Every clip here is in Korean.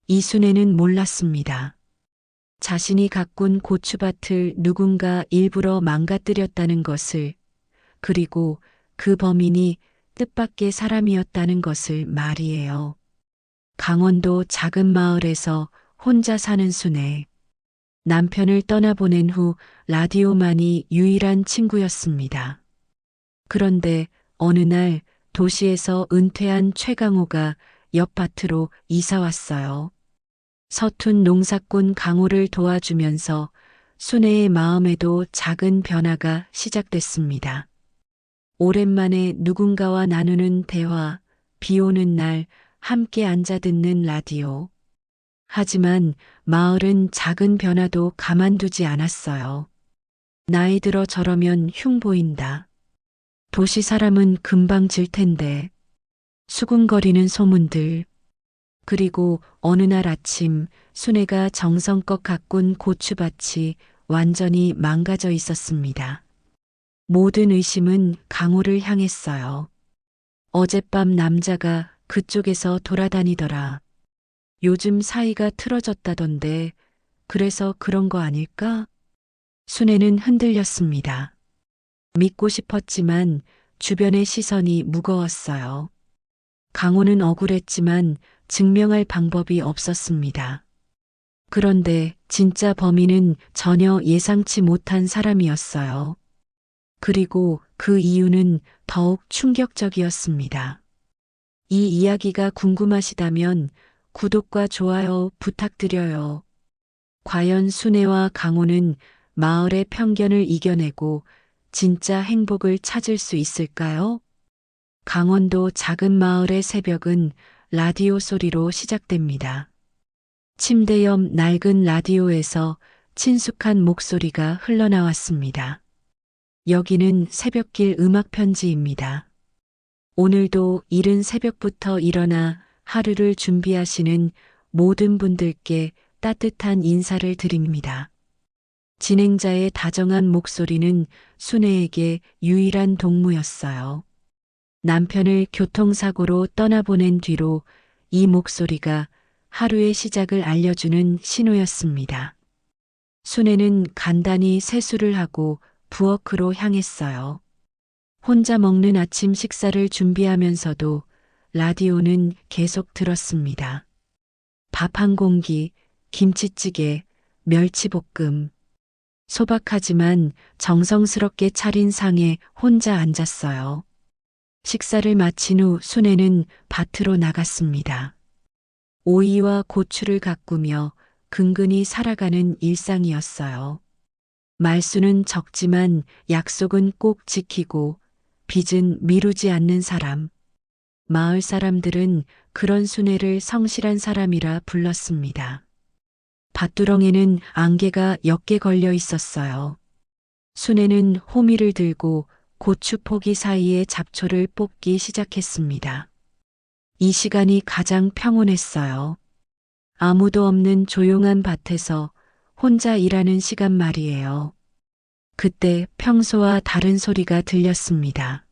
이순애는 몰랐습니다. 자신이 가꾼 고추밭을 누군가 일부러 망가뜨렸다는 것을, 그리고 그 범인이 뜻밖의 사람이었다는 것을 말이에요. 강원도 작은 마을에서 혼자 사는 순애. 남편을 떠나보낸 후 라디오만이 유일한 친구였습니다. 그런데 어느 날 도시에서 은퇴한 최강호가 옆 밭으로 이사 왔어요. 서툰 농사꾼 강호를 도와주면서 순애의 마음에도 작은 변화가 시작됐습니다. 오랜만에 누군가와 나누는 대화, 비 오는 날 함께 앉아 듣는 라디오. 하지만 마을은 작은 변화도 가만두지 않았어요. 나이 들어 저러면 흉 보인다. 도시 사람은 금방 질 텐데. 수군거리는 소문들. 그리고 어느 날 아침 순애가 정성껏 가꾼 고추밭이 완전히 망가져 있었습니다. 모든 의심은 강호를 향했어요. 어젯밤 남자가 그쪽에서 돌아다니더라. 요즘 사이가 틀어졌다던데 그래서 그런 거 아닐까? 순애는 흔들렸습니다. 믿고 싶었지만 주변의 시선이 무거웠어요. 강호는 억울했지만 증명할 방법이 없었습니다. 그런데 진짜 범인은 전혀 예상치 못한 사람이었어요. 그리고 그 이유는 더욱 충격적이었습니다. 이 이야기가 궁금하시다면 구독과 좋아요 부탁드려요. 과연 순애와 강호는 마을의 편견을 이겨내고 진짜 행복을 찾을 수 있을까요? 강원도 작은 마을의 새벽은 라디오 소리로 시작됩니다. 침대 옆 낡은 라디오에서 친숙한 목소리가 흘러나왔습니다. 여기는 새벽길 음악 편지입니다. 오늘도 이른 새벽부터 일어나 하루를 준비하시는 모든 분들께 따뜻한 인사를 드립니다. 진행자의 다정한 목소리는 순애에게 유일한 동무였어요. 남편을 교통사고로 떠나보낸 뒤로 이 목소리가 하루의 시작을 알려주는 신호였습니다. 순애는 간단히 세수를 하고 부엌으로 향했어요. 혼자 먹는 아침 식사를 준비하면서도 라디오는 계속 들었습니다. 밥 한 공기, 김치찌개, 멸치볶음. 소박하지만 정성스럽게 차린 상에 혼자 앉았어요. 식사를 마친 후 순애는 밭으로 나갔습니다. 오이와 고추를 가꾸며 근근히 살아가는 일상이었어요. 말수는 적지만 약속은 꼭 지키고 빚은 미루지 않는 사람. 마을 사람들은 그런 순애를 성실한 사람이라 불렀습니다. 밭두렁에는 안개가 옅게 걸려 있었어요. 순애는 호미를 들고 고추 포기 사이에 잡초를 뽑기 시작했습니다. 이 시간이 가장 평온했어요. 아무도 없는 조용한 밭에서 혼자 일하는 시간 말이에요. 그때 평소와 다른 소리가 들렸습니다.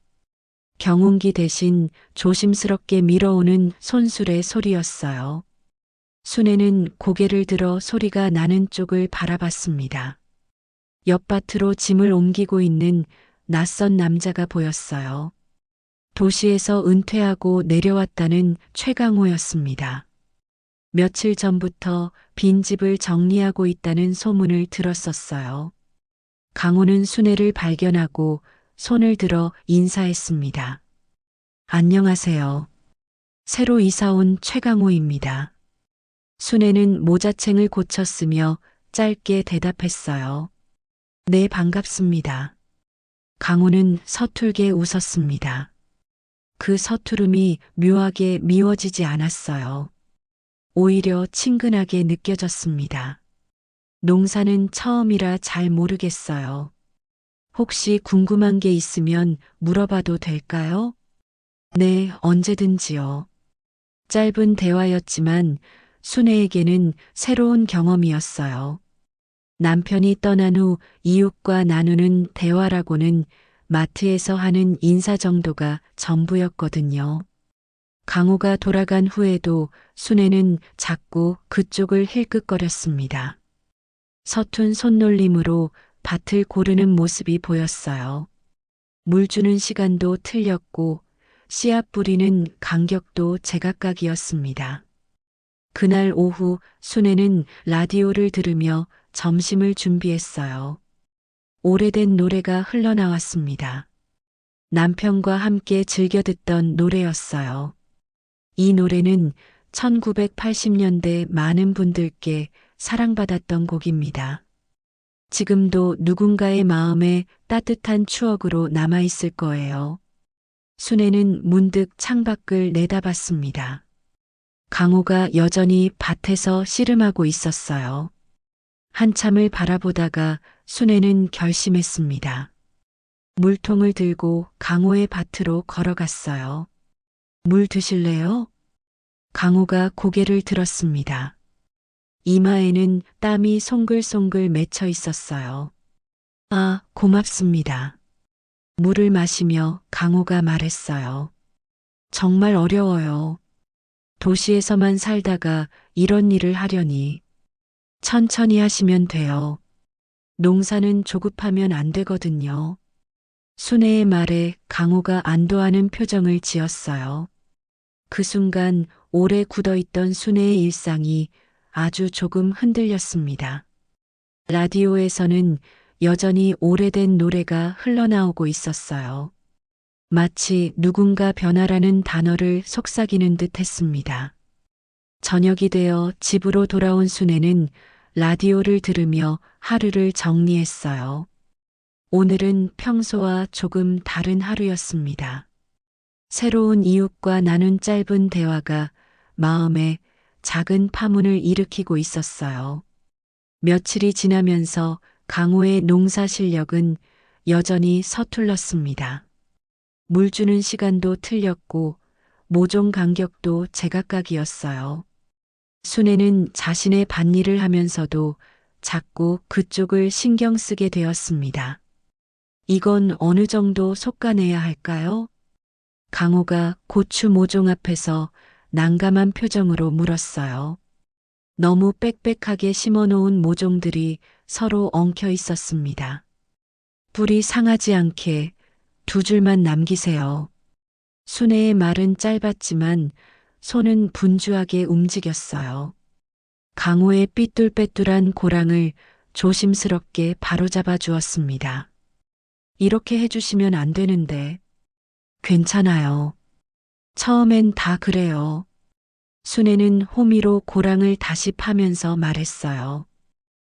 경운기 대신 조심스럽게 밀어오는 손수레 소리였어요. 순애는 고개를 들어 소리가 나는 쪽을 바라봤습니다. 옆밭으로 짐을 옮기고 있는 낯선 남자가 보였어요. 도시에서 은퇴하고 내려왔다는 최강호였습니다. 며칠 전부터 빈집을 정리하고 있다는 소문을 들었었어요. 강호는 순애를 발견하고 손을 들어 인사했습니다. 안녕하세요. 새로 이사 온 최강호입니다. 순애는 모자챙을 고쳤으며 짧게 대답했어요. 네, 반갑습니다. 강호는 서툴게 웃었습니다. 그 서투름이 묘하게 미워지지 않았어요. 오히려 친근하게 느껴졌습니다. 농사는 처음이라 잘 모르겠어요. 혹시 궁금한 게 있으면 물어봐도 될까요? 네, 언제든지요. 짧은 대화였지만 순애에게는 새로운 경험이었어요. 남편이 떠난 후 이웃과 나누는 대화라고는 마트에서 하는 인사 정도가 전부였거든요. 강호가 돌아간 후에도 순애는 자꾸 그쪽을 힐끗거렸습니다. 서툰 손놀림으로 밭을 고르는 모습이 보였어요. 물 주는 시간도 틀렸고 씨앗 뿌리는 간격도 제각각이었습니다. 그날 오후 순애는 라디오를 들으며 점심을 준비했어요. 오래된 노래가 흘러나왔습니다. 남편과 함께 즐겨 듣던 노래였어요. 이 노래는 1980년대 많은 분들께 사랑받았던 곡입니다. 지금도 누군가의 마음에 따뜻한 추억으로 남아있을 거예요. 순애는 문득 창밖을 내다봤습니다. 강호가 여전히 밭에서 씨름하고 있었어요. 한참을 바라보다가 순애는 결심했습니다. 물통을 들고 강호의 밭으로 걸어갔어요. 물 드실래요? 강호가 고개를 들었습니다. 이마에는 땀이 송글송글 맺혀 있었어요. 아, 고맙습니다. 물을 마시며 강호가 말했어요. 정말 어려워요. 도시에서만 살다가 이런 일을 하려니. 천천히 하시면 돼요. 농사는 조급하면 안 되거든요. 순애의 말에 강호가 안도하는 표정을 지었어요. 그 순간 오래 굳어있던 순애의 일상이 아주 조금 흔들렸습니다. 라디오에서는 여전히 오래된 노래가 흘러나오고 있었어요. 마치 누군가 변화라는 단어를 속삭이는 듯 했습니다. 저녁이 되어 집으로 돌아온 순애는 라디오를 들으며 하루를 정리했어요. 오늘은 평소와 조금 다른 하루였습니다. 새로운 이웃과 나눈 짧은 대화가 마음에 작은 파문을 일으키고 있었어요. 며칠이 지나면서 강호의 농사 실력은 여전히 서툴렀습니다. 물 주는 시간도 틀렸고 모종 간격도 제각각이었어요. 순애는 자신의 밭일을 하면서도 자꾸 그쪽을 신경 쓰게 되었습니다. 이건 어느 정도 솎아내야 할까요? 강호가 고추 모종 앞에서 난감한 표정으로 물었어요. 너무 빽빽하게 심어놓은 모종들이 서로 엉켜 있었습니다. 뿌리 상하지 않게 두 줄만 남기세요. 순애의 말은 짧았지만 손은 분주하게 움직였어요. 강호의 삐뚤빼뚤한 고랑을 조심스럽게 바로잡아 주었습니다. 이렇게 해주시면 안 되는데. 괜찮아요. 처음엔 다 그래요. 순애는 호미로 고랑을 다시 파면서 말했어요.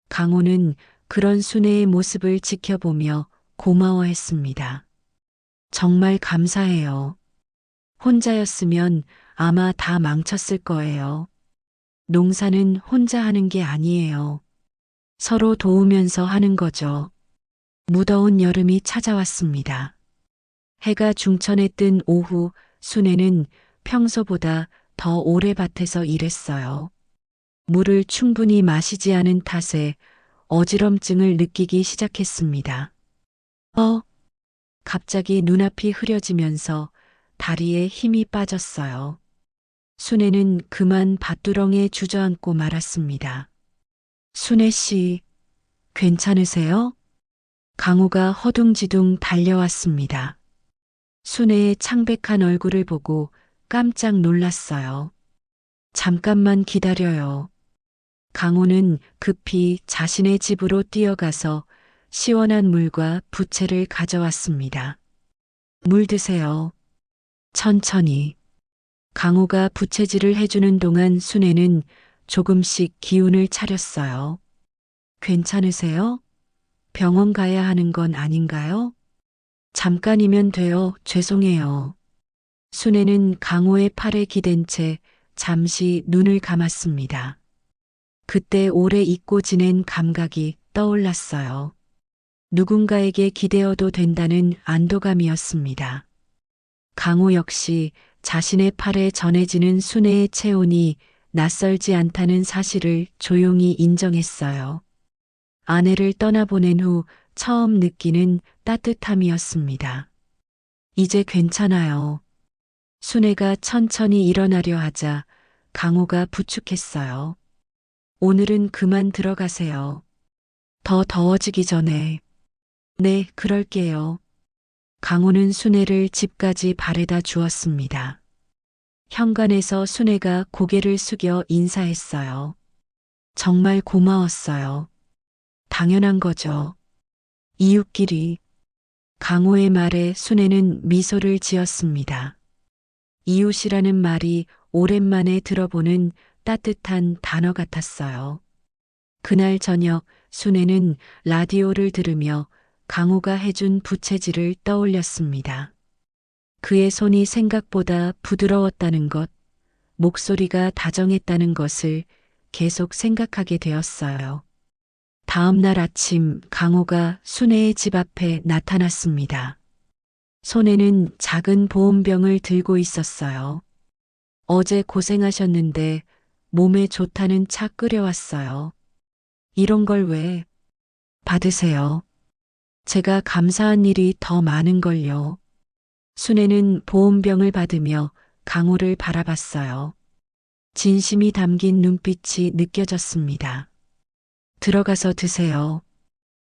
강호는 그런 순애의 모습을 지켜보며 고마워했습니다. 정말 감사해요. 혼자였으면 아마 다 망쳤을 거예요. 농사는 혼자 하는 게 아니에요. 서로 도우면서 하는 거죠. 무더운 여름이 찾아왔습니다. 해가 중천에 뜬 오후 순애는 평소보다 더 오래 밭에서 일했어요. 물을 충분히 마시지 않은 탓에 어지럼증을 느끼기 시작했습니다. 갑자기 눈앞이 흐려지면서 다리에 힘이 빠졌어요. 순애는 그만 밭두렁에 주저앉고 말았습니다. 순애 씨, 괜찮으세요? 강호가 허둥지둥 달려왔습니다. 순애의 창백한 얼굴을 보고 깜짝 놀랐어요. 잠깐만 기다려요. 강호는 급히 자신의 집으로 뛰어가서 시원한 물과 부채를 가져왔습니다. 물 드세요. 천천히. 강호가 부채질을 해주는 동안 순애는 조금씩 기운을 차렸어요. 괜찮으세요? 병원 가야 하는 건 아닌가요? 잠깐이면 돼요. 죄송해요. 순애는 강호의 팔에 기댄 채 잠시 눈을 감았습니다. 그때 오래 잊고 지낸 감각이 떠올랐어요. 누군가에게 기대어도 된다는 안도감이었습니다. 강호 역시 자신의 팔에 전해지는 순애의 체온이 낯설지 않다는 사실을 조용히 인정했어요. 아내를 떠나보낸 후 처음 느끼는 따뜻함이었습니다. 이제 괜찮아요. 순애가 천천히 일어나려 하자 강호가 부축했어요. 오늘은 그만 들어가세요. 더 더워지기 전에. 네, 그럴게요. 강호는 순애를 집까지 바래다 주었습니다. 현관에서 순애가 고개를 숙여 인사했어요. 정말 고마웠어요. 당연한 거죠. 이웃끼리. 강호의 말에 순애는 미소를 지었습니다. 이웃이라는 말이 오랜만에 들어보는 따뜻한 단어 같았어요. 그날 저녁 순애는 라디오를 들으며 강호가 해준 부채질을 떠올렸습니다. 그의 손이 생각보다 부드러웠다는 것, 목소리가 다정했다는 것을 계속 생각하게 되었어요. 다음 날 아침 강호가 순애의 집 앞에 나타났습니다. 손에는 작은 보온병을 들고 있었어요. 어제 고생하셨는데 몸에 좋다는 차 끓여왔어요. 이런 걸 왜? 받으세요. 제가 감사한 일이 더 많은걸요. 순애는 보온병을 받으며 강호를 바라봤어요. 진심이 담긴 눈빛이 느껴졌습니다. 들어가서 드세요.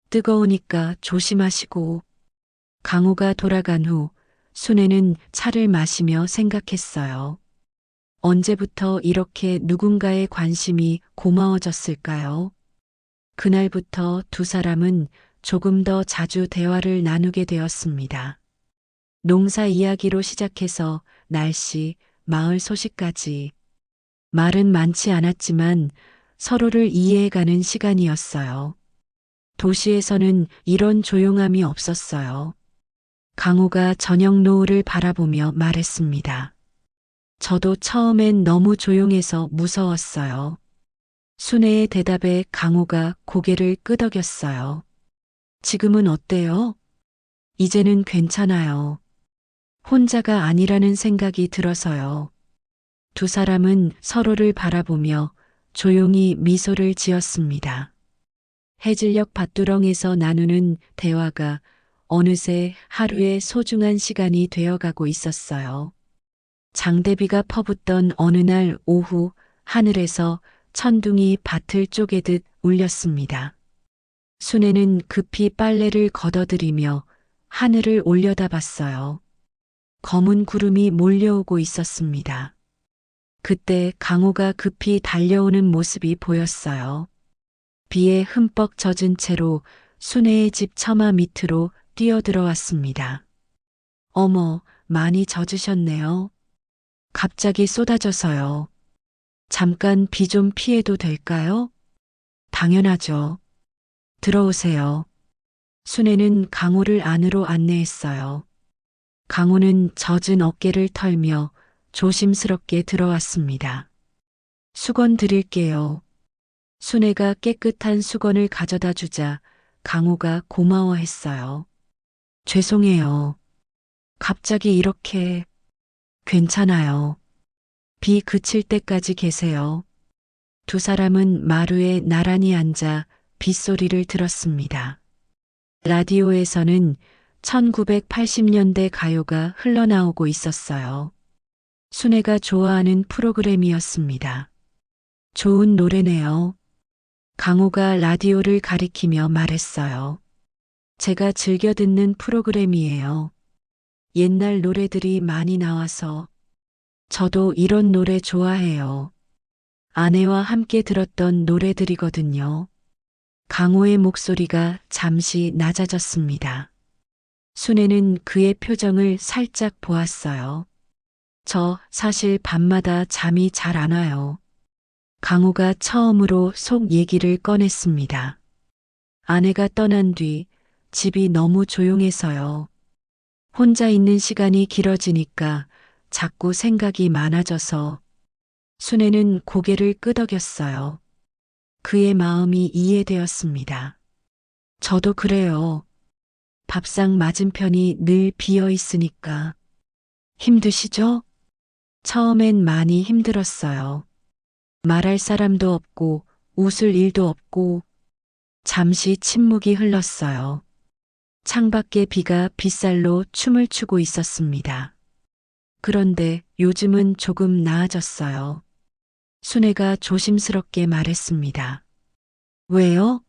뜨거우니까 조심하시고. 강호가 돌아간 후 순애는 차를 마시며 생각했어요. 언제부터 이렇게 누군가의 관심이 고마워졌을까요? 그날부터 두 사람은 조금 더 자주 대화를 나누게 되었습니다. 농사 이야기로 시작해서 날씨, 마을 소식까지. 말은 많지 않았지만 서로를 이해해가는 시간이었어요. 도시에서는 이런 조용함이 없었어요. 강호가 저녁 노을을 바라보며 말했습니다. 저도 처음엔 너무 조용해서 무서웠어요. 순애의 대답에 강호가 고개를 끄덕였어요. 지금은 어때요? 이제는 괜찮아요. 혼자가 아니라는 생각이 들어서요. 두 사람은 서로를 바라보며 조용히 미소를 지었습니다. 해질녘 밭두렁에서 나누는 대화가 어느새 하루의 소중한 시간이 되어가고 있었어요. 장대비가 퍼붓던 어느 날 오후 하늘에서 천둥이 밭을 쪼개듯 울렸습니다. 순애는 급히 빨래를 걷어들이며 하늘을 올려다봤어요. 검은 구름이 몰려오고 있었습니다. 그때 강호가 급히 달려오는 모습이 보였어요. 비에 흠뻑 젖은 채로 순애의 집 처마 밑으로 뛰어들어왔습니다. 어머, 많이 젖으셨네요. 갑자기 쏟아져서요. 잠깐 비 좀 피해도 될까요? 당연하죠. 들어오세요. 순애는 강호를 안으로 안내했어요. 강호는 젖은 어깨를 털며 조심스럽게 들어왔습니다. 수건 드릴게요. 순애가 깨끗한 수건을 가져다 주자 강호가 고마워했어요. 죄송해요. 갑자기 이렇게. 괜찮아요. 비 그칠 때까지 계세요. 두 사람은 마루에 나란히 앉아 빗소리를 들었습니다. 라디오에서는 1980년대 가요가 흘러나오고 있었어요. 순애가 좋아하는 프로그램이었습니다. 좋은 노래네요. 강호가 라디오를 가리키며 말했어요. 제가 즐겨 듣는 프로그램이에요. 옛날 노래들이 많이 나와서. 저도 이런 노래 좋아해요. 아내와 함께 들었던 노래들이거든요. 강호의 목소리가 잠시 낮아졌습니다. 순애는 그의 표정을 살짝 보았어요. 저 사실 밤마다 잠이 잘 안 와요. 강호가 처음으로 속 얘기를 꺼냈습니다. 아내가 떠난 뒤 집이 너무 조용해서요. 혼자 있는 시간이 길어지니까 자꾸 생각이 많아져서. 순애는 고개를 끄덕였어요. 그의 마음이 이해되었습니다. 저도 그래요. 밥상 맞은편이 늘 비어 있으니까. 힘드시죠? 처음엔 많이 힘들었어요. 말할 사람도 없고 웃을 일도 없고. 잠시 침묵이 흘렀어요. 창밖에 비가 빗살로 춤을 추고 있었습니다. 그런데 요즘은 조금 나아졌어요. 순애가 조심스럽게 말했습니다. 왜요?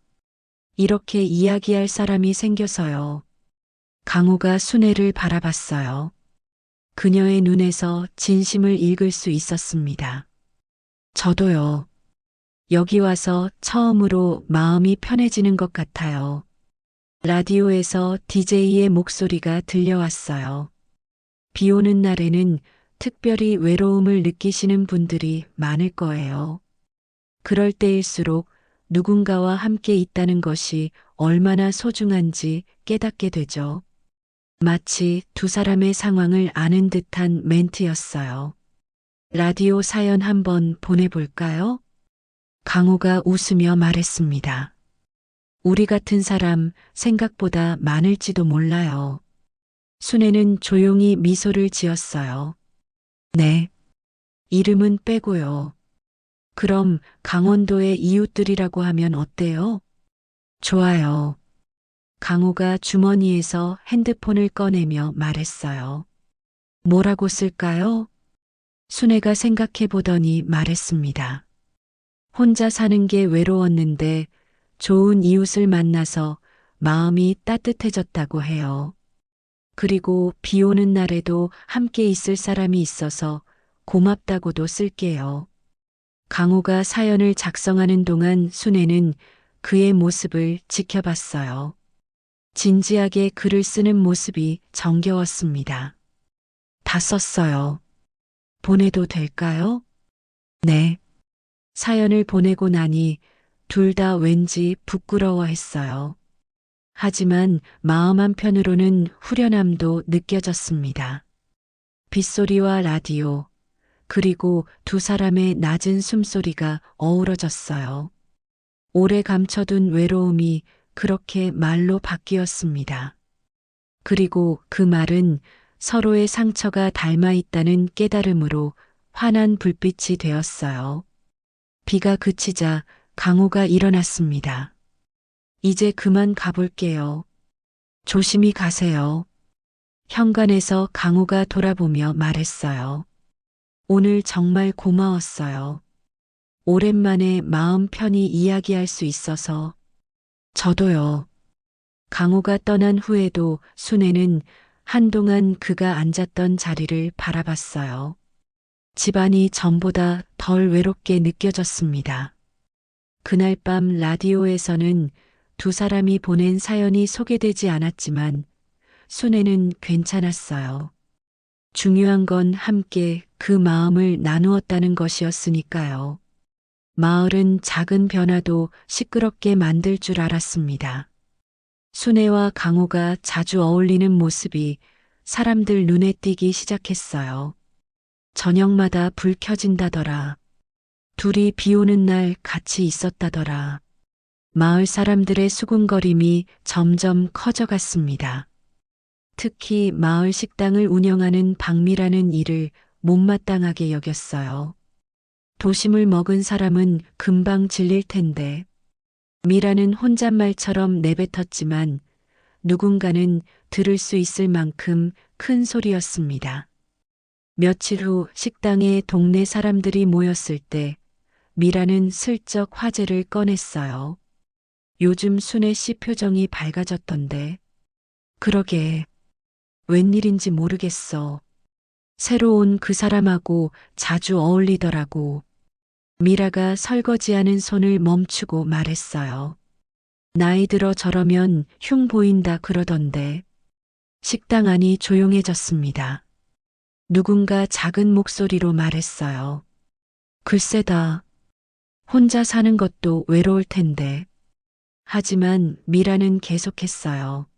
이렇게 이야기할 사람이 생겨서요. 강호가 순애를 바라봤어요. 그녀의 눈에서 진심을 읽을 수 있었습니다. 저도요. 여기 와서 처음으로 마음이 편해지는 것 같아요. 라디오에서 DJ의 목소리가 들려왔어요. 비 오는 날에는 특별히 외로움을 느끼시는 분들이 많을 거예요. 그럴 때일수록 누군가와 함께 있다는 것이 얼마나 소중한지 깨닫게 되죠. 마치 두 사람의 상황을 아는 듯한 멘트였어요. 라디오 사연 한번 보내볼까요? 강호가 웃으며 말했습니다. 우리 같은 사람 생각보다 많을지도 몰라요. 순애는 조용히 미소를 지었어요. 네. 이름은 빼고요. 그럼 강원도의 이웃들이라고 하면 어때요? 좋아요. 강호가 주머니에서 핸드폰을 꺼내며 말했어요. 뭐라고 쓸까요? 순애가 생각해 보더니 말했습니다. 혼자 사는 게 외로웠는데 좋은 이웃을 만나서 마음이 따뜻해졌다고 해요. 그리고 비 오는 날에도 함께 있을 사람이 있어서 고맙다고도 쓸게요. 강호가 사연을 작성하는 동안 순애는 그의 모습을 지켜봤어요. 진지하게 글을 쓰는 모습이 정겨웠습니다. 다 썼어요. 보내도 될까요? 네. 사연을 보내고 나니 둘 다 왠지 부끄러워했어요. 하지만 마음 한편으로는 후련함도 느껴졌습니다. 빗소리와 라디오, 그리고 두 사람의 낮은 숨소리가 어우러졌어요. 오래 감춰둔 외로움이 그렇게 말로 바뀌었습니다. 그리고 그 말은 서로의 상처가 닮아 있다는 깨달음으로 환한 불빛이 되었어요. 비가 그치자 강호가 일어났습니다. 이제 그만 가볼게요. 조심히 가세요. 현관에서 강호가 돌아보며 말했어요. 오늘 정말 고마웠어요. 오랜만에 마음 편히 이야기할 수 있어서. 저도요. 강호가 떠난 후에도 순애는 한동안 그가 앉았던 자리를 바라봤어요. 집안이 전보다 덜 외롭게 느껴졌습니다. 그날 밤 라디오에서는 두 사람이 보낸 사연이 소개되지 않았지만 순애는 괜찮았어요. 중요한 건 함께 그 마음을 나누었다는 것이었으니까요. 마을은 작은 변화도 시끄럽게 만들 줄 알았습니다. 순애와 강호가 자주 어울리는 모습이 사람들 눈에 띄기 시작했어요. 저녁마다 불 켜진다더라. 둘이 비 오는 날 같이 있었다더라. 마을 사람들의 수군거림이 점점 커져갔습니다. 특히 마을 식당을 운영하는 박미라는 일을 못마땅하게 여겼어요. 도심을 먹은 사람은 금방 질릴 텐데. 미라는 혼잣말처럼 내뱉었지만 누군가는 들을 수 있을 만큼 큰 소리였습니다. 며칠 후 식당에 동네 사람들이 모였을 때 미라는 슬쩍 화제를 꺼냈어요. 요즘 순애 씨 표정이 밝아졌던데. 그러게. 웬일인지 모르겠어. 새로 온 그 사람하고 자주 어울리더라고. 미라가 설거지하는 손을 멈추고 말했어요. 나이 들어 저러면 흉 보인다 그러던데. 식당 안이 조용해졌습니다. 누군가 작은 목소리로 말했어요. 글쎄다. 혼자 사는 것도 외로울 텐데. 하지만 미라는 계속했어요.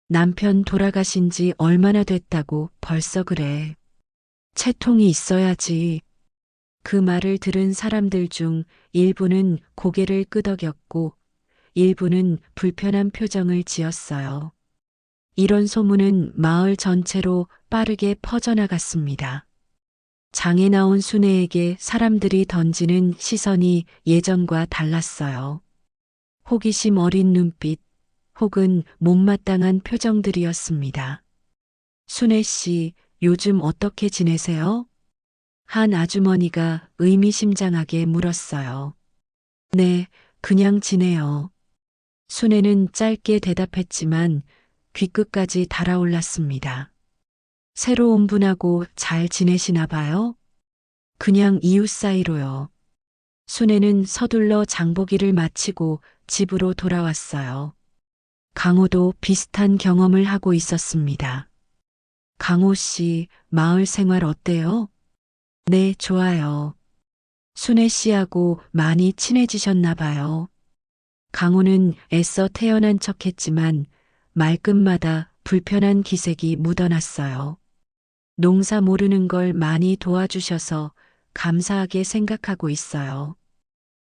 남편 돌아가신 지 얼마나 됐다고 벌써 그래. 채통이 있어야지. 그 말을 들은 사람들 중 일부는 고개를 끄덕였고 일부는 불편한 표정을 지었어요. 이런 소문은 마을 전체로 빠르게 퍼져나갔습니다. 장에 나온 순애에게 사람들이 던지는 시선이 예전과 달랐어요. 호기심 어린 눈빛 혹은 못마땅한 표정들이었습니다. 순애 씨, 요즘 어떻게 지내세요? 한 아주머니가 의미심장하게 물었어요. 네, 그냥 지내요. 순애는 짧게 대답했지만 귀끝까지 달아올랐습니다. 새로 온 분하고 잘 지내시나 봐요? 그냥 이웃 사이로요. 순애는 서둘러 장보기를 마치고 집으로 돌아왔어요. 강호도 비슷한 경험을 하고 있었습니다. 강호 씨, 마을 생활 어때요? 네, 좋아요. 순애 씨하고 많이 친해지셨나 봐요. 강호는 애써 태연한 척했지만 말끝마다 불편한 기색이 묻어났어요. 농사 모르는 걸 많이 도와주셔서 감사하게 생각하고 있어요.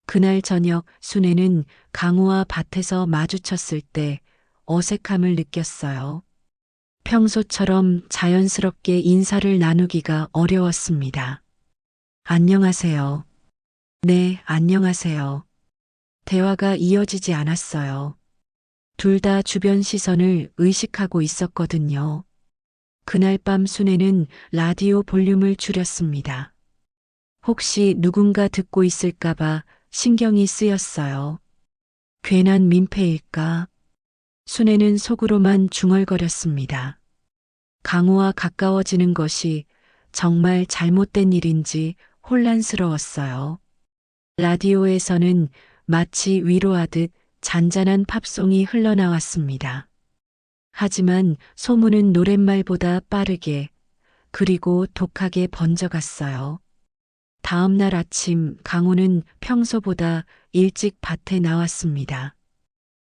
그날 저녁 순애는 강호와 밭에서 마주쳤을 때 어색함을 느꼈어요. 평소처럼 자연스럽게 인사를 나누기가 어려웠습니다. 안녕하세요. 네, 안녕하세요. 대화가 이어지지 않았어요. 둘 다 주변 시선을 의식하고 있었거든요. 그날 밤 순애는 라디오 볼륨을 줄였습니다. 혹시 누군가 듣고 있을까봐 신경이 쓰였어요. 괜한 민폐일까? 순애는 속으로만 중얼거렸습니다. 강호와 가까워지는 것이 정말 잘못된 일인지 혼란스러웠어요. 라디오에서는 마치 위로하듯 잔잔한 팝송이 흘러나왔습니다. 하지만 소문은 노랫말보다 빠르게 그리고 독하게 번져갔어요. 다음 날 아침 강호는 평소보다 일찍 밭에 나왔습니다.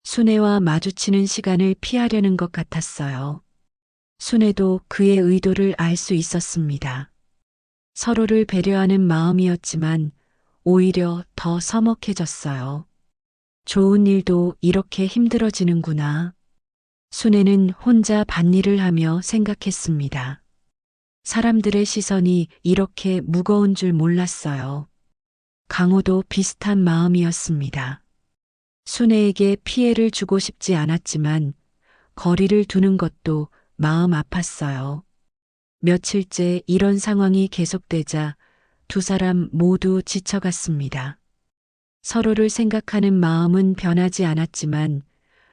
순애와 마주치는 시간을 피하려는 것 같았어요. 순애도 그의 의도를 알 수 있었습니다. 서로를 배려하는 마음이었지만 오히려 더 서먹해졌어요. 좋은 일도 이렇게 힘들어지는구나. 순애는 혼자 밭일을 하며 생각했습니다. 사람들의 시선이 이렇게 무거운 줄 몰랐어요. 강호도 비슷한 마음이었습니다. 순애에게 피해를 주고 싶지 않았지만 거리를 두는 것도 마음 아팠어요. 며칠째 이런 상황이 계속되자 두 사람 모두 지쳐갔습니다. 서로를 생각하는 마음은 변하지 않았지만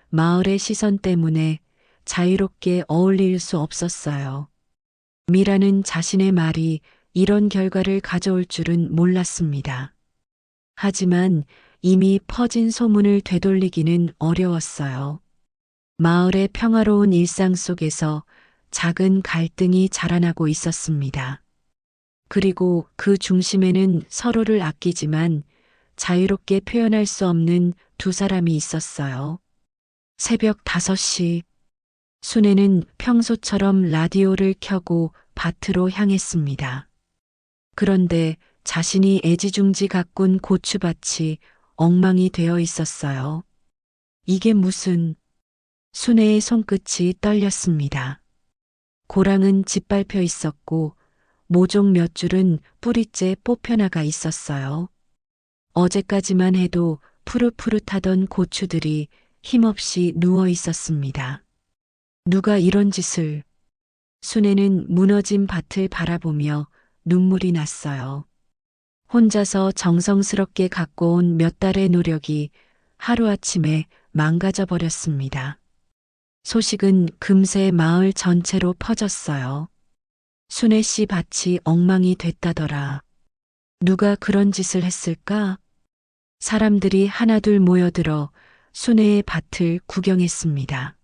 마을의 시선 때문에 자유롭게 어울릴 수 없었어요. 미라는 자신의 말이 이런 결과를 가져올 줄은 몰랐습니다. 하지만 이미 퍼진 소문을 되돌리기는 어려웠어요. 마을의 평화로운 일상 속에서 작은 갈등이 자라나고 있었습니다. 그리고 그 중심에는 서로를 아끼지만 자유롭게 표현할 수 없는 두 사람이 있었어요. 새벽 5시, 순애는 평소처럼 라디오를 켜고 밭으로 향했습니다. 그런데 자신이 애지중지 가꾼 고추밭이 엉망이 되어 있었어요. 이게 무슨... 순애의 손끝이 떨렸습니다. 고랑은 짓밟혀 있었고 모종 몇 줄은 뿌리째 뽑혀나가 있었어요. 어제까지만 해도 푸릇푸릇하던 고추들이 힘없이 누워 있었습니다. 누가 이런 짓을... 순애는 무너진 밭을 바라보며 눈물이 났어요. 혼자서 정성스럽게 갖고 온 몇 달의 노력이 하루아침에 망가져 버렸습니다. 소식은 금세 마을 전체로 퍼졌어요. 순애 씨 밭이 엉망이 됐다더라. 누가 그런 짓을 했을까? 사람들이 하나둘 모여들어 순애의 밭을 구경했습니다.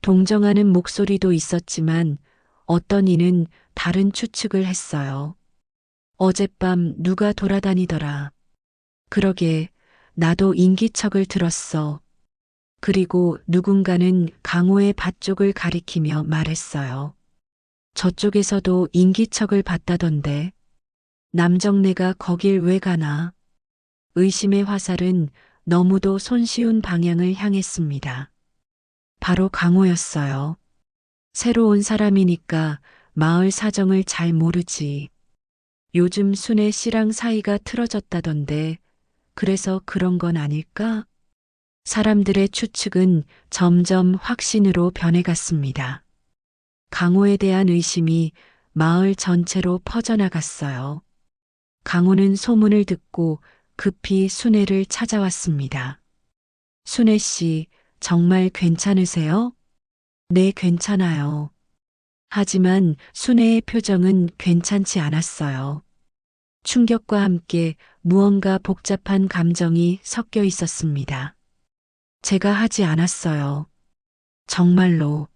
동정하는 목소리도 있었지만 어떤 이는 다른 추측을 했어요. 어젯밤 누가 돌아다니더라. 그러게 나도 인기척을 들었어. 그리고 누군가는 강호의 밭 쪽을 가리키며 말했어요. 저쪽에서도 인기척을 봤다던데. 남정네가 거길 왜 가나. 의심의 화살은 너무도 손쉬운 방향을 향했습니다. 바로 강호였어요. 새로 온 사람이니까 마을 사정을 잘 모르지. 요즘 순애 씨랑 사이가 틀어졌다던데 그래서 그런 건 아닐까? 사람들의 추측은 점점 확신으로 변해갔습니다. 강호에 대한 의심이 마을 전체로 퍼져나갔어요. 강호는 소문을 듣고 급히 순애를 찾아왔습니다. 순애 씨, 정말 괜찮으세요? 네, 괜찮아요. 하지만 순애의 표정은 괜찮지 않았어요. 충격과 함께 무언가 복잡한 감정이 섞여 있었습니다. 제가 하지 않았어요. 정말로.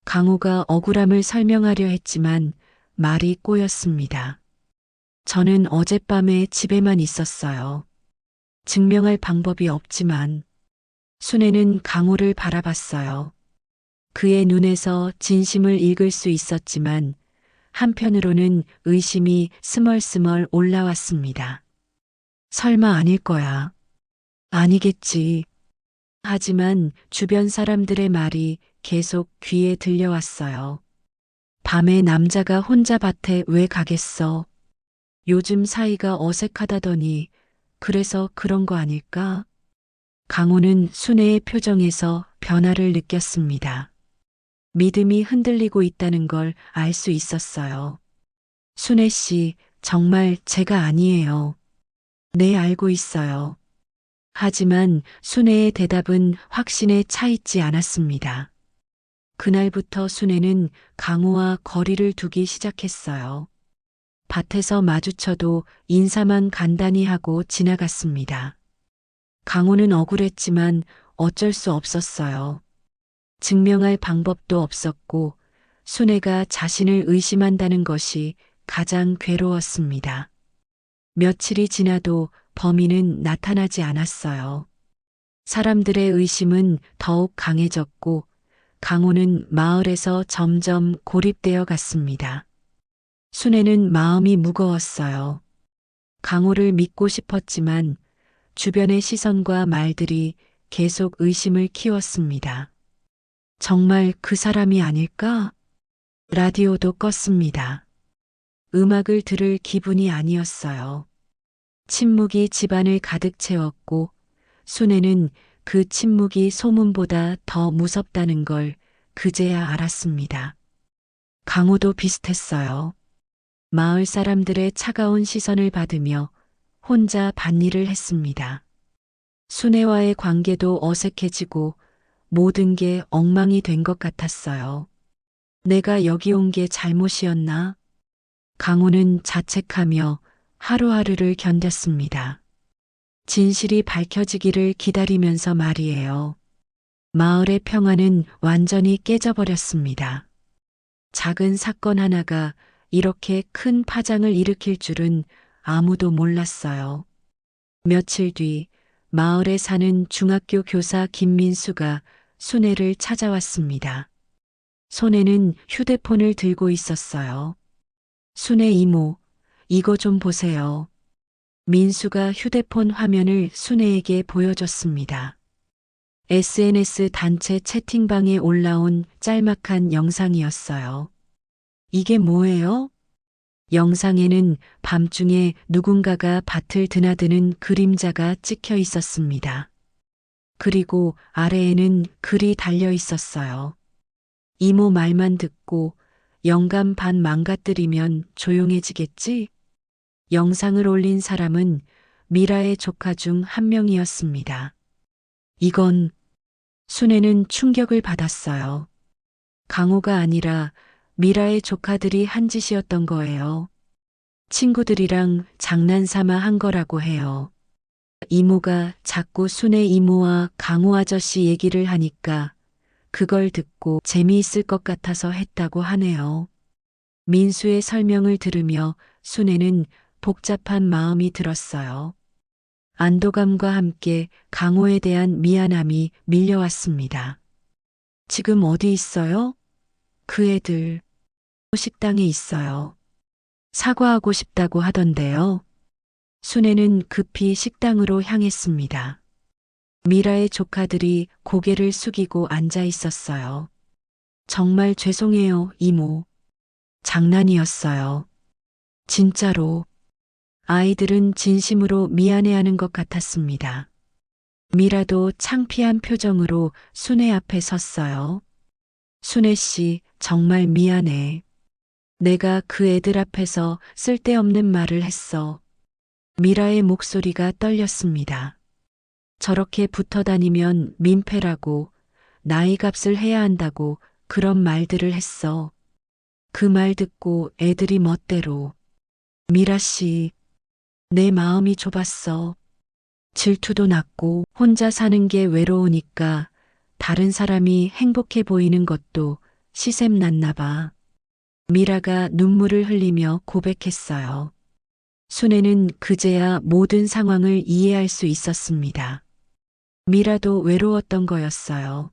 강호가 억울함을 설명하려 했지만 말이 꼬였습니다. 저는 어젯밤에 집에만 있었어요. 증명할 방법이 없지만 순애는 강호를 바라봤어요. 그의 눈에서 진심을 읽을 수 있었지만 한편으로는 의심이 스멀스멀 올라왔습니다. 설마 아닐 거야. 아니겠지. 하지만 주변 사람들의 말이 계속 귀에 들려왔어요. 밤에 남자가 혼자 밭에 왜 가겠어? 요즘 사이가 어색하다더니 그래서 그런 거 아닐까? 강호는 순애의 표정에서 변화를 느꼈습니다. 믿음이 흔들리고 있다는 걸 알 수 있었어요. 순애 씨, 정말 제가 아니에요. 네, 알고 있어요. 하지만 순애의 대답은 확신에 차 있지 않았습니다. 그날부터 순애는 강호와 거리를 두기 시작했어요. 밭에서 마주쳐도 인사만 간단히 하고 지나갔습니다. 강호는 억울했지만 어쩔 수 없었어요. 증명할 방법도 없었고 순애가 자신을 의심한다는 것이 가장 괴로웠습니다. 며칠이 지나도 범인은 나타나지 않았어요. 사람들의 의심은 더욱 강해졌고 강호는 마을에서 점점 고립되어 갔습니다. 순애는 마음이 무거웠어요. 강호를 믿고 싶었지만 주변의 시선과 말들이 계속 의심을 키웠습니다. 정말 그 사람이 아닐까? 라디오도 껐습니다. 음악을 들을 기분이 아니었어요. 침묵이 집안을 가득 채웠고 순애는 그 침묵이 소문보다 더 무섭다는 걸 그제야 알았습니다. 강호도 비슷했어요. 마을 사람들의 차가운 시선을 받으며 혼자 밭일을 했습니다. 순애와의 관계도 어색해지고 모든 게 엉망이 된 것 같았어요. 내가 여기 온 게 잘못이었나? 강호는 자책하며 하루하루를 견뎠습니다. 진실이 밝혀지기를 기다리면서 말이에요. 마을의 평화는 완전히 깨져버렸습니다. 작은 사건 하나가 이렇게 큰 파장을 일으킬 줄은 아무도 몰랐어요. 며칠 뒤 마을에 사는 중학교 교사 김민수가 순애를 찾아왔습니다. 손에는 휴대폰을 들고 있었어요. 순애 이모, 이거 좀 보세요. 민수가 휴대폰 화면을 순애에게 보여줬습니다. SNS 단체 채팅방에 올라온 짤막한 영상이었어요. 이게 뭐예요? 영상에는 밤중에 누군가가 밭을 드나드는 그림자가 찍혀 있었습니다. 그리고 아래에는 글이 달려 있었어요. 이모 말만 듣고 영감 반 망가뜨리면 조용해지겠지? 영상을 올린 사람은 미라의 조카 중 한 명이었습니다. 이건 순애는 충격을 받았어요. 강호가 아니라 미라의 조카들이 한 짓이었던 거예요. 친구들이랑 장난삼아 한 거라고 해요. 이모가 자꾸 순애 이모와 강호 아저씨 얘기를 하니까 그걸 듣고 재미있을 것 같아서 했다고 하네요. 민수의 설명을 들으며 순애는 복잡한 마음이 들었어요. 안도감과 함께 강호에 대한 미안함이 밀려왔습니다. 지금 어디 있어요? 그 애들 식당에 있어요. 사과하고 싶다고 하던데요. 순애는 급히 식당으로 향했습니다. 미라의 조카들이 고개를 숙이고 앉아 있었어요. 정말 죄송해요, 이모. 장난이었어요. 진짜로. 아이들은 진심으로 미안해하는 것 같았습니다. 미라도 창피한 표정으로 순애 앞에 섰어요. 순애 씨, 정말 미안해. 내가 그 애들 앞에서 쓸데없는 말을 했어. 미라의 목소리가 떨렸습니다. 저렇게 붙어 다니면 민폐라고, 나이 값을 해야 한다고 그런 말들을 했어. 그 말 듣고 애들이 멋대로. 미라 씨, 내 마음이 좁았어. 질투도 났고 혼자 사는 게 외로우니까 다른 사람이 행복해 보이는 것도 시샘 났나 봐. 미라가 눈물을 흘리며 고백했어요. 순애는 그제야 모든 상황을 이해할 수 있었습니다. 미라도 외로웠던 거였어요.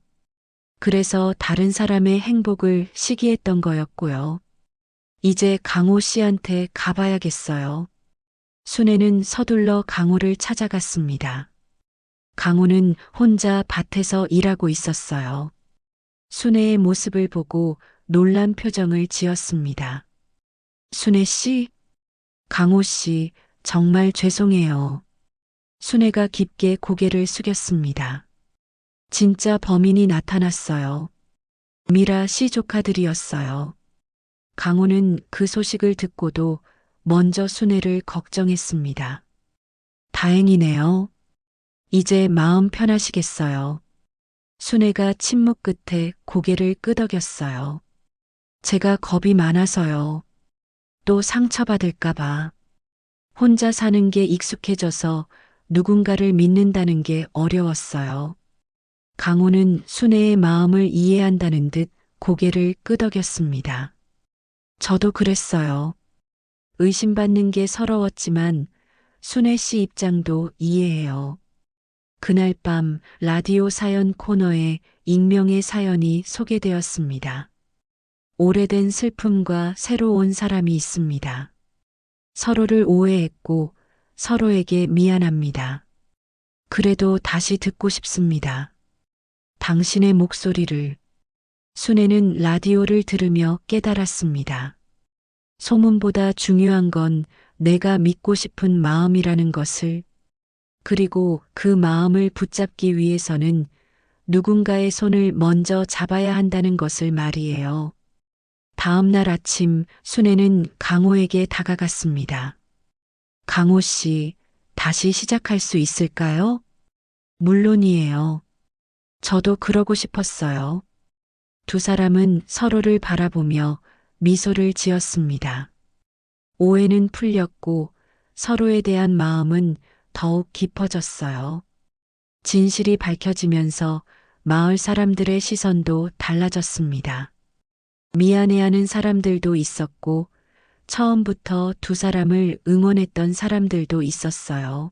그래서 다른 사람의 행복을 시기했던 거였고요. 이제 강호 씨한테 가봐야겠어요. 순애는 서둘러 강호를 찾아갔습니다. 강호는 혼자 밭에서 일하고 있었어요. 순애의 모습을 보고 놀란 표정을 지었습니다. 순애 씨? 강호 씨, 정말 죄송해요. 순애가 깊게 고개를 숙였습니다. 진짜 범인이 나타났어요. 미라 씨 조카들이었어요. 강호는 그 소식을 듣고도 먼저 순애를 걱정했습니다. 다행이네요. 이제 마음 편하시겠어요. 순애가 침묵 끝에 고개를 끄덕였어요. 제가 겁이 많아서요. 또 상처받을까봐. 혼자 사는 게 익숙해져서 누군가를 믿는다는 게 어려웠어요. 강호는 순애의 마음을 이해한다는 듯 고개를 끄덕였습니다. 저도 그랬어요. 의심받는 게 서러웠지만 순애 씨 입장도 이해해요. 그날 밤 라디오 사연 코너에 익명의 사연이 소개되었습니다. 오래된 슬픔과 새로 온 사람이 있습니다. 서로를 오해했고 서로에게 미안합니다. 그래도 다시 듣고 싶습니다. 당신의 목소리를. 순애는 라디오를 들으며 깨달았습니다. 소문보다 중요한 건 내가 믿고 싶은 마음이라는 것을, 그리고 그 마음을 붙잡기 위해서는 누군가의 손을 먼저 잡아야 한다는 것을 말이에요. 다음 날 아침 순애는 강호에게 다가갔습니다. 강호 씨, 다시 시작할 수 있을까요? 물론이에요. 저도 그러고 싶었어요. 두 사람은 서로를 바라보며 미소를 지었습니다. 오해는 풀렸고 서로에 대한 마음은 더욱 깊어졌어요. 진실이 밝혀지면서 마을 사람들의 시선도 달라졌습니다. 미안해하는 사람들도 있었고 처음부터 두 사람을 응원했던 사람들도 있었어요.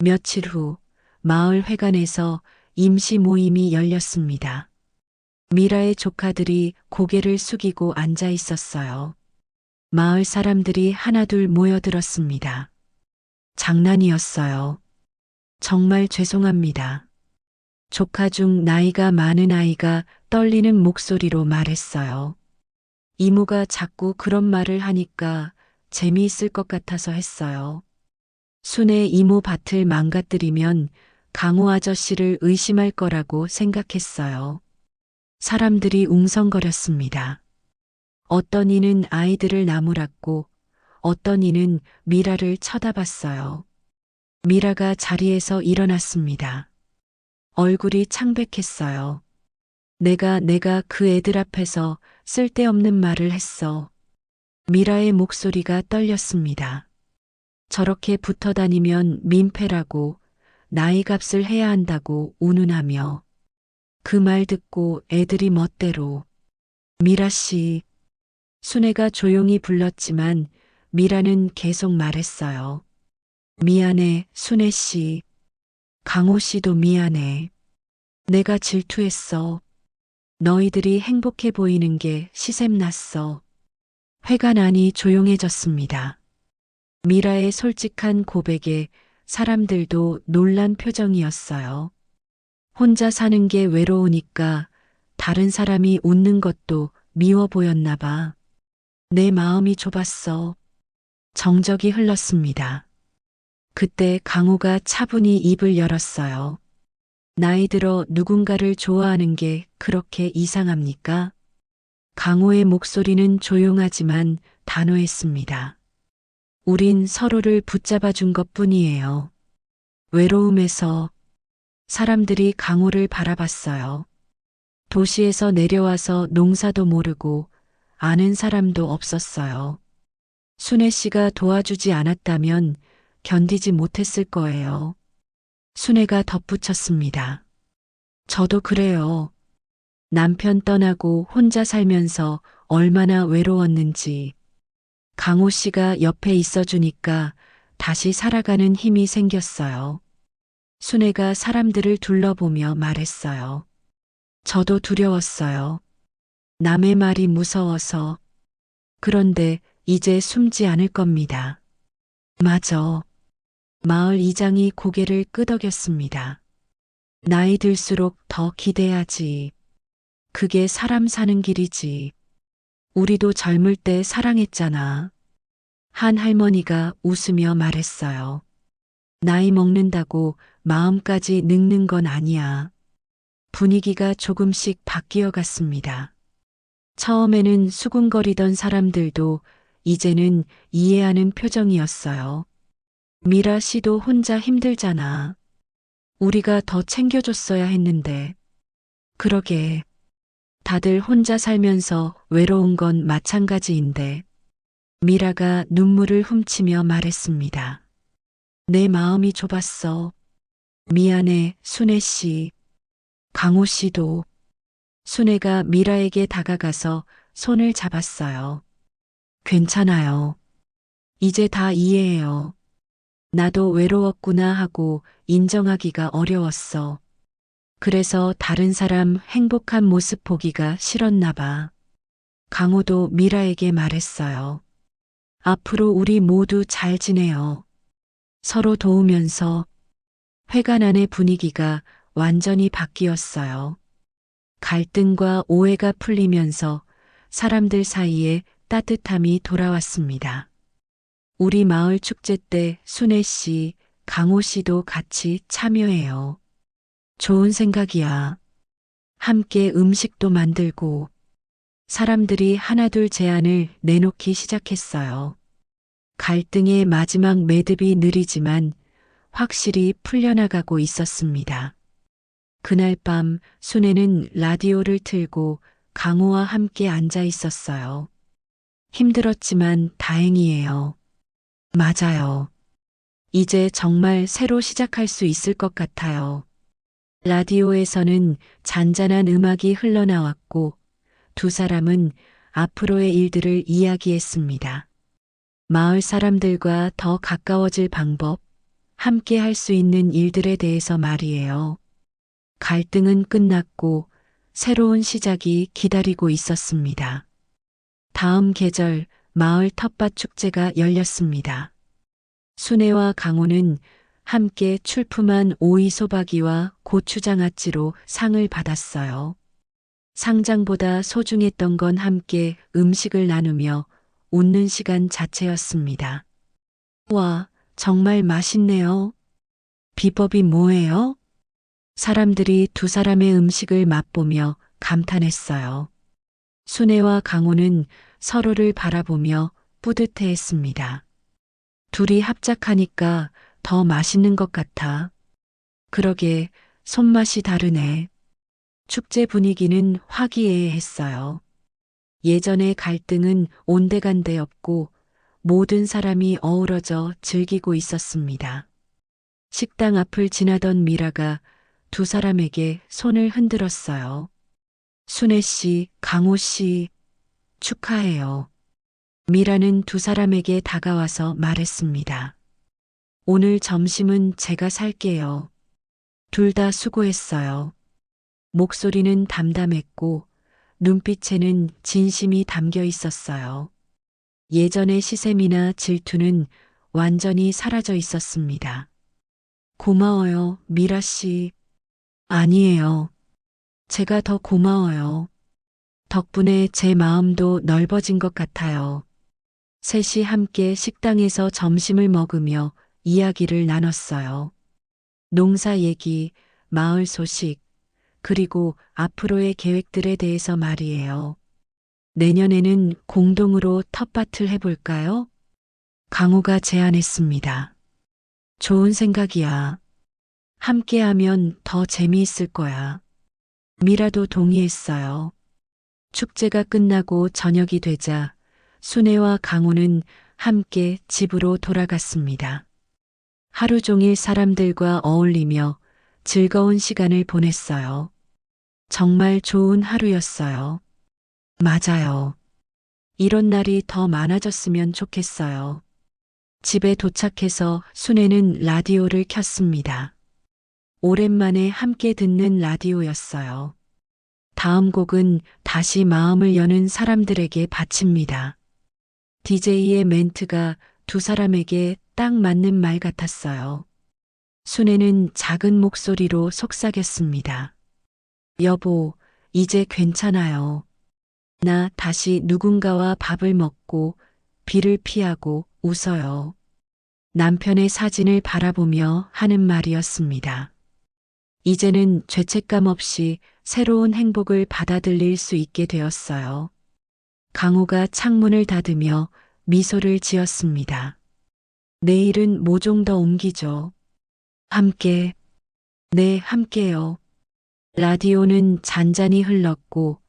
며칠 후 마을 회관에서 임시 모임이 열렸습니다. 미라의 조카들이 고개를 숙이고 앉아 있었어요. 마을 사람들이 하나둘 모여들었습니다. 장난이었어요. 정말 죄송합니다. 조카 중 나이가 많은 아이가 떨리는 목소리로 말했어요. 이모가 자꾸 그런 말을 하니까 재미있을 것 같아서 했어요. 순애 이모 밭을 망가뜨리면 강호 아저씨를 의심할 거라고 생각했어요. 사람들이 웅성거렸습니다. 어떤 이는 아이들을 나무랐고 어떤 이는 미라를 쳐다봤어요. 미라가 자리에서 일어났습니다. 얼굴이 창백했어요. 내가 그 애들 앞에서 쓸데없는 말을 했어. 미라의 목소리가 떨렸습니다. 저렇게 붙어 다니면 민폐라고, 나이 값을 해야 한다고 운운하며. 그 말 듣고 애들이 멋대로. 미라 씨. 순애가 조용히 불렀지만 미라는 계속 말했어요. 미안해, 순애 씨. 강호 씨도 미안해. 내가 질투했어. 너희들이 행복해 보이는 게 시샘났어. 회관 안이 조용해졌습니다. 미라의 솔직한 고백에 사람들도 놀란 표정이었어요. 혼자 사는 게 외로우니까 다른 사람이 웃는 것도 미워 보였나 봐. 내 마음이 좁았어. 정적이 흘렀습니다. 그때 강호가 차분히 입을 열었어요. 나이 들어 누군가를 좋아하는 게 그렇게 이상합니까? 강호의 목소리는 조용하지만 단호했습니다. 우린 서로를 붙잡아 준 것뿐이에요. 외로움에서 사람들이 강호를 바라봤어요. 도시에서 내려와서 농사도 모르고 아는 사람도 없었어요. 순애 씨가 도와주지 않았다면 견디지 못했을 거예요. 순애가 덧붙였습니다. 저도 그래요. 남편 떠나고 혼자 살면서 얼마나 외로웠는지. 강호 씨가 옆에 있어주니까 다시 살아가는 힘이 생겼어요. 순애가 사람들을 둘러보며 말했어요. 저도 두려웠어요. 남의 말이 무서워서. 그런데 이제 숨지 않을 겁니다. 맞아. 마을 이장이 고개를 끄덕였습니다. 나이 들수록 더 기대하지. 그게 사람 사는 길이지. 우리도 젊을 때 사랑했잖아. 한 할머니가 웃으며 말했어요. 나이 먹는다고 마음까지 늙는 건 아니야. 분위기가 조금씩 바뀌어 갔습니다. 처음에는 수군거리던 사람들도 이제는 이해하는 표정이었어요. 미라 씨도 혼자 힘들잖아. 우리가 더 챙겨줬어야 했는데. 그러게. 다들 혼자 살면서 외로운 건 마찬가지인데. 미라가 눈물을 훔치며 말했습니다. 내 마음이 좁았어. 미안해, 순애 씨. 강호 씨도. 순애가 미라에게 다가가서 손을 잡았어요. 괜찮아요. 이제 다 이해해요. 나도 외로웠구나 하고 인정하기가 어려웠어. 그래서 다른 사람 행복한 모습 보기가 싫었나 봐. 강호도 미라에게 말했어요. 앞으로 우리 모두 잘 지내요. 서로 도우면서. 회관 안의 분위기가 완전히 바뀌었어요. 갈등과 오해가 풀리면서 사람들 사이에 따뜻함이 돌아왔습니다. 우리 마을 축제 때 순애 씨, 강호 씨도 같이 참여해요. 좋은 생각이야. 함께 음식도 만들고. 사람들이 하나둘 제안을 내놓기 시작했어요. 갈등의 마지막 매듭이 느리지만 확실히 풀려나가고 있었습니다. 그날 밤 순애는 라디오를 틀고 강호와 함께 앉아 있었어요. 힘들었지만 다행이에요. 맞아요. 이제 정말 새로 시작할 수 있을 것 같아요. 라디오에서는 잔잔한 음악이 흘러나왔고 두 사람은 앞으로의 일들을 이야기했습니다. 마을 사람들과 더 가까워질 방법, 함께 할 수 있는 일들에 대해서 말이에요. 갈등은 끝났고 새로운 시작이 기다리고 있었습니다. 다음 계절 마을 텃밭 축제가 열렸습니다. 순애와 강호는 함께 출품한 오이 소박이와 고추장아찌로 상을 받았어요. 상장보다 소중했던 건 함께 음식을 나누며 웃는 시간 자체였습니다. 와, 정말 맛있네요. 비법이 뭐예요? 사람들이 두 사람의 음식을 맛보며 감탄했어요. 순애와 강호는 서로를 바라보며 뿌듯해했습니다. 둘이 합작하니까 더 맛있는 것 같아. 그러게 손맛이 다르네. 축제 분위기는 화기애애했어요. 예전의 갈등은 온데간데없고 모든 사람이 어우러져 즐기고 있었습니다. 식당 앞을 지나던 미라가 두 사람에게 손을 흔들었어요. 순애 씨, 강호 씨, 축하해요. 미라는 두 사람에게 다가와서 말했습니다. 오늘 점심은 제가 살게요. 둘 다 수고했어요. 목소리는 담담했고 눈빛에는 진심이 담겨 있었어요. 예전의 시샘이나 질투는 완전히 사라져 있었습니다. 고마워요, 미라 씨. 아니에요. 제가 더 고마워요. 덕분에 제 마음도 넓어진 것 같아요. 셋이 함께 식당에서 점심을 먹으며 이야기를 나눴어요. 농사 얘기, 마을 소식, 그리고 앞으로의 계획들에 대해서 말이에요. 내년에는 공동으로 텃밭을 해볼까요? 강호가 제안했습니다. 좋은 생각이야. 함께하면 더 재미있을 거야. 미라도 동의했어요. 축제가 끝나고 저녁이 되자 순애와 강호는 함께 집으로 돌아갔습니다. 하루 종일 사람들과 어울리며 즐거운 시간을 보냈어요. 정말 좋은 하루였어요. 맞아요. 이런 날이 더 많아졌으면 좋겠어요. 집에 도착해서 순애는 라디오를 켰습니다. 오랜만에 함께 듣는 라디오였어요. 다음 곡은 다시 마음을 여는 사람들에게 바칩니다. DJ의 멘트가 두 사람에게 딱 맞는 말 같았어요. 순애는 작은 목소리로 속삭였습니다. 여보, 이제 괜찮아요. 나 다시 누군가와 밥을 먹고 비를 피하고 웃어요. 남편의 사진을 바라보며 하는 말이었습니다. 이제는 죄책감 없이 새로운 행복을 받아들일 수 있게 되었어요. 강호가 창문을 닫으며 미소를 지었습니다. 내일은 모종 더 옮기죠. 함께, 네, 함께요. 라디오는 잔잔히 흘렀고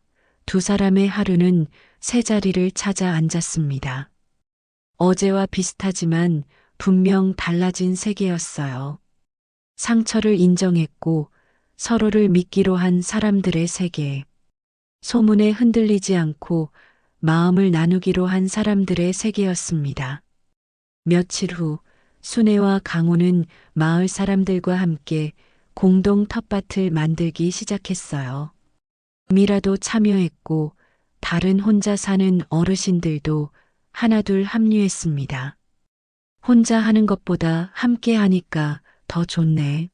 두 사람의 하루는 새 자리를 찾아 앉았습니다. 어제와 비슷하지만 분명 달라진 세계였어요. 상처를 인정했고 서로를 믿기로 한 사람들의 세계. 소문에 흔들리지 않고 마음을 나누기로 한 사람들의 세계였습니다. 며칠 후 순애와 강호는 마을 사람들과 함께 공동 텃밭을 만들기 시작했어요. 미라도 참여했고 다른 혼자 사는 어르신들도 하나둘 합류했습니다. 혼자 하는 것보다 함께 하니까 더 좋네.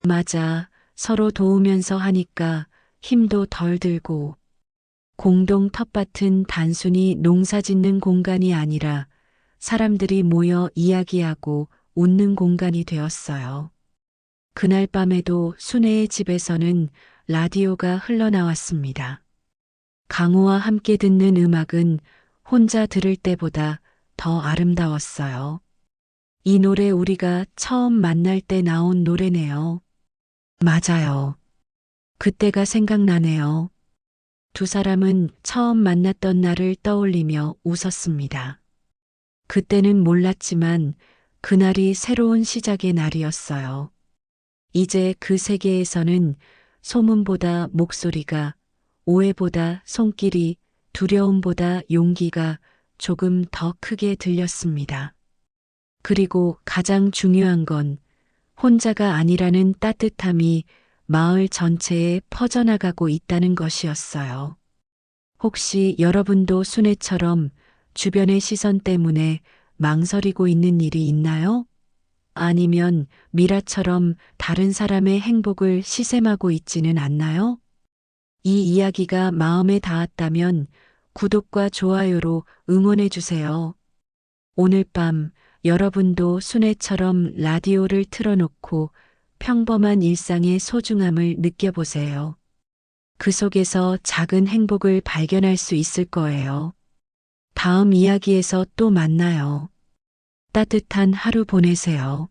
맞아. 서로 도우면서 하니까 힘도 덜 들고. 공동 텃밭은 단순히 농사 짓는 공간이 아니라 사람들이 모여 이야기하고 웃는 공간이 되었어요. 그날 밤에도 순애의 집에서는 라디오가 흘러나왔습니다. 강호와 함께 듣는 음악은 혼자 들을 때보다 더 아름다웠어요. 이 노래 우리가 처음 만날 때 나온 노래네요. 맞아요. 그때가 생각나네요. 두 사람은 처음 만났던 날을 떠올리며 웃었습니다. 그때는 몰랐지만 그날이 새로운 시작의 날이었어요. 이제 그 세계에서는 소문보다 목소리가, 오해보다 손길이, 두려움보다 용기가 조금 더 크게 들렸습니다. 그리고 가장 중요한 건 혼자가 아니라는 따뜻함이 마을 전체에 퍼져나가고 있다는 것이었어요. 혹시 여러분도 순애처럼 주변의 시선 때문에 망설이고 있는 일이 있나요? 아니면 미라처럼 다른 사람의 행복을 시샘하고 있지는 않나요? 이 이야기가 마음에 닿았다면 구독과 좋아요로 응원해 주세요. 오늘 밤 여러분도 순애처럼 라디오를 틀어놓고 평범한 일상의 소중함을 느껴보세요. 그 속에서 작은 행복을 발견할 수 있을 거예요. 다음 이야기에서 또 만나요. 따뜻한 하루 보내세요.